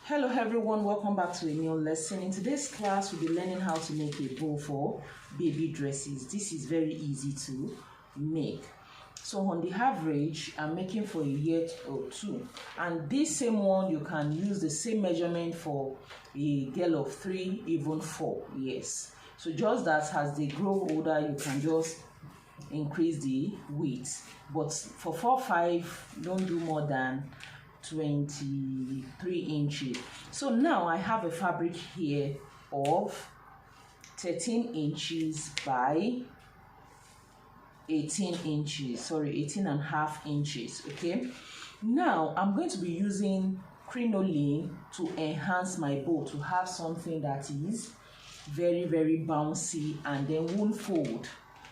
Hello everyone, welcome back to a new lesson. In today's class, we'll be learning how to make a bow for baby dresses. This is very easy to make. So on the average, I'm making for a year or two. And this same one, you can use the same measurement for a girl of 3, even 4 years. So just that as they grow older, you can just increase the width. But for 4, 5, don't do more than 23 inches. So now I have a fabric here of 13 inches by 18 inches, 18 and a half inches. Okay, now I'm going to be using crinoline to enhance my bow, to have something that is very bouncy and then won't fold,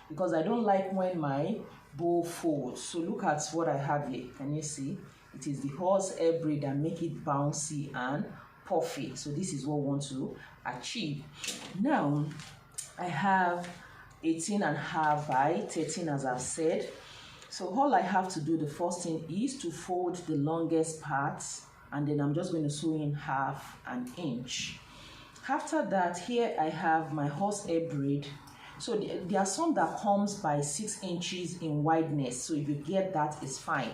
because I don't like when my bow folds. So look at what I have here. Can you see? It is the horsehair braid that make it bouncy and puffy. So this is what we want to achieve. Now I have 18 and a half by 13, as I've said. So all I have to do, the first thing is to fold the longest parts, and then I'm just going to sew in half an inch. After that, here I have my horsehair braid. So there are some that comes by 6 inches in wideness. So if you get that, it's fine.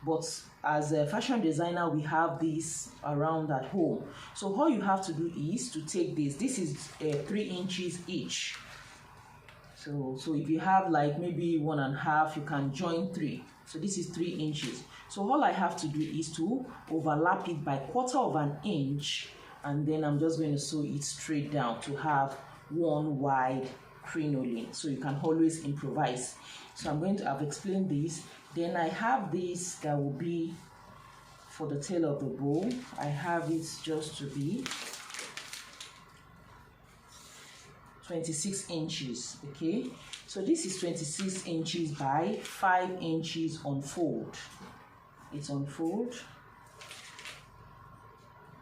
But as a fashion designer, we have this around at home. So all you have to do is to take this. This is 3 inches each. So if you have like maybe 1.5, you can join 3. So this is 3 inches. So all I have to do is to overlap it by 1/4 of an inch, and then I'm just going to sew it straight down to have one wide crinoline. So you can always improvise. So I'm going to have explained this. Then I have this that will be for the tail of the bow. I have it just to be 26 inches. Okay, so this is 26 inches by 5 inches on fold. It's on fold,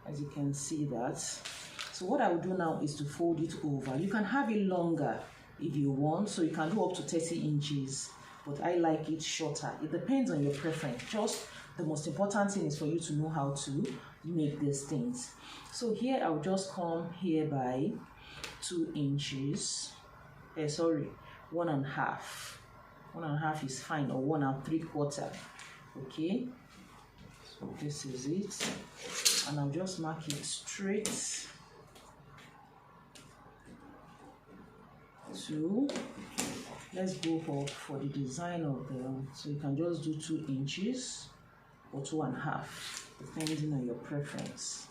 as you can see that. So what I will do now is to fold it over. You can have it longer if you want, so you can do up to 30 inches, but I like it shorter. It depends on your preference. Just the most important thing is for you to know how to make these things. So here I'll just come here by 2 inches. 1.5. 1.5 is fine, or 1 3/4. Okay, so this is it, and I'll just mark it straight to, let's go up for the design of them. So you can just do 2 inches or 2.5, depending on your preference.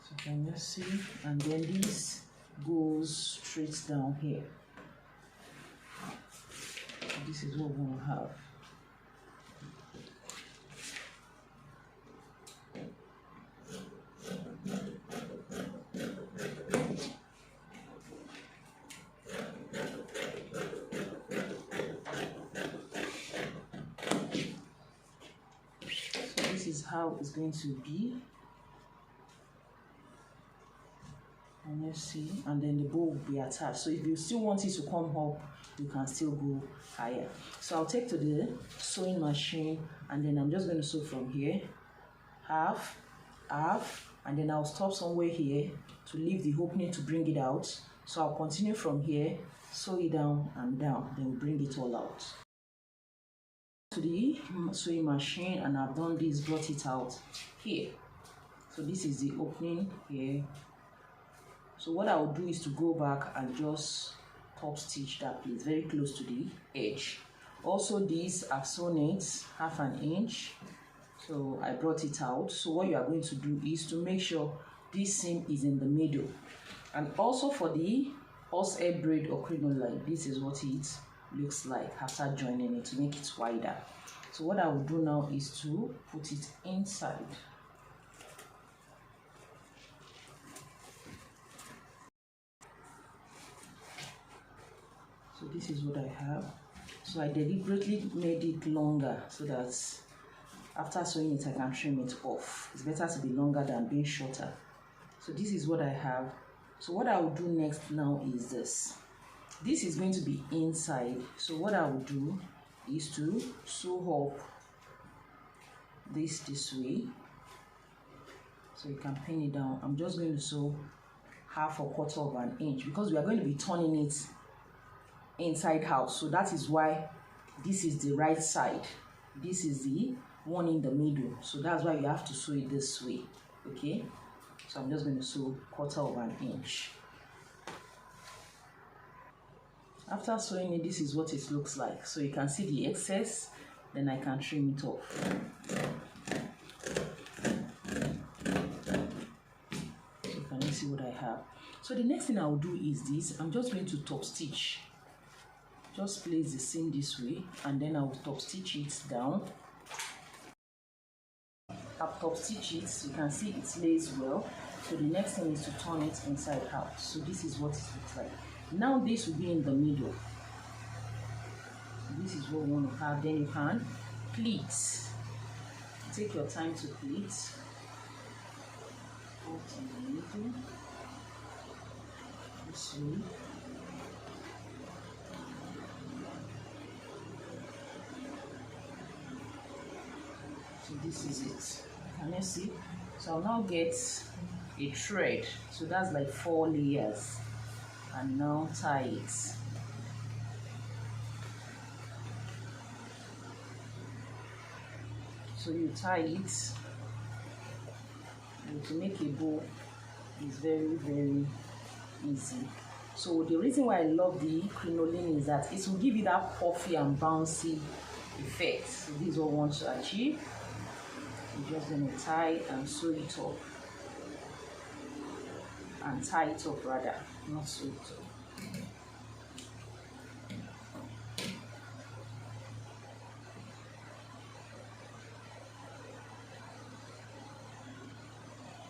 So can you see? And then this goes straight down here. So this is what we're going to have. This is how it's going to be, and you see, and then the bow will be attached. So if you still want it to come up, you can still go higher. So I'll take to the sewing machine, and then I'm just going to sew from here, half, and then I'll stop somewhere here to leave the opening to bring it out. So I'll continue from here, sew it down and down, then bring it all out to the sewing machine, and I've done this, brought it out here. So this is the opening here. So what I will do is to go back and just top stitch that place very close to the edge. Also, this I've sewn it half an inch, so I brought it out. So what you are going to do is to make sure this seam is in the middle. And also for the horsehair braid or crinoline, this is what it looks like after joining it, to make it wider. So what I will do now is to put it inside. So this is what I have. So I deliberately made it longer so that after sewing it I can trim it off. It's better to be longer than being shorter. So this is what I have. So what I will do next now is this. This is going to be inside. So what I will do is to sew up this way. So you can pin it down. I'm just going to sew half or quarter of an inch because we are going to be turning it inside out. So that is why this is the right side. This is the one in the middle. So that's why you have to sew it this way. Okay. So I'm just going to sew quarter of an inch. After sewing it, this is what it looks like. So you can see the excess, then I can trim it off. So can you see what I have? So the next thing I will do is this. I'm just going to top stitch. Just place the seam this way, and then I will top stitch it down. I've top stitched it, so you can see it lays well. So the next thing is to turn it inside out. So this is what it looks like. Now this will be in the middle. This is what we want to have. Then you can pleat. Take your time to pleat. Put in the middle. This way. So this is it. Can you see? So I'll now get a thread. So that's like 4 layers. And now tie it. So you tie it. And to make a bow is very, very easy. So the reason why I love the crinoline is that it will give you that puffy and bouncy effect. So this is what we want to achieve. You're just going to tie and sew it up. And tie it up rather, not sew it up.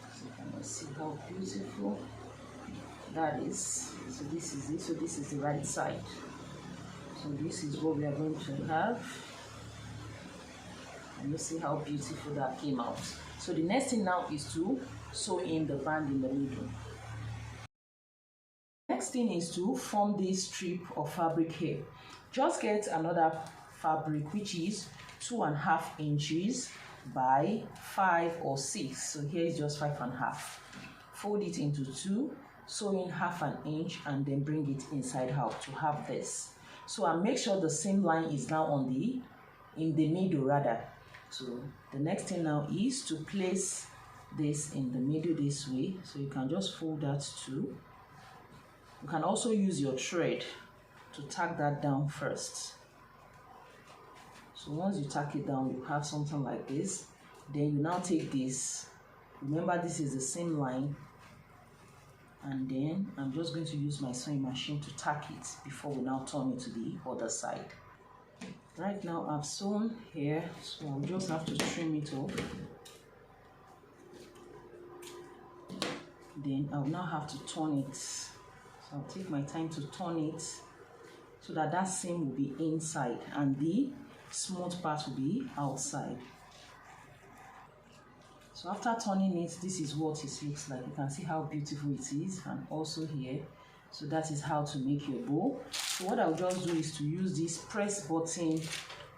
So you can see how beautiful that is. So this is it. So this is the right side. So this is what we are going to have. And you see how beautiful that came out. So the next thing now is to sew in the band in the middle. Next thing is to form this strip of fabric here. Just get another fabric which is 2.5 inches by 5 or 6. So here is just 5.5. Fold it into 2, sew in 1/2 inch, and then bring it inside out to have this. So and make sure the seam line is now on in the middle rather. So the next thing now is to place this in the middle this way. So you can just fold that too. You can also use your thread to tack that down first. So once you tack it down, you have something like this. Then you now take this. Remember, this is the same line. And then I'm just going to use my sewing machine to tack it before we now turn it to the other side. Right now I've sewn here, so I'll just have to trim it off. Then I'll now have to turn it. So I'll take my time to turn it so that that seam will be inside and the smooth part will be outside. So after turning it, this is what it looks like. You can see how beautiful it is, and also here. So that is how to make your bow. So what I'll just do is to use this press button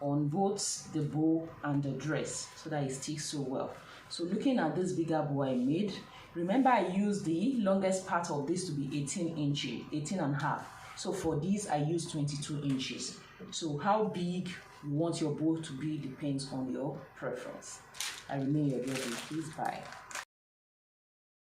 on both the bow and the dress so that it sticks so well. So looking at this bigger bow I made, remember I used the longest part of this to be 18 inches, 18.5. So for this I used 22 inches. So how big you want your bow to be depends on your preference. I remain your girl. Please bye.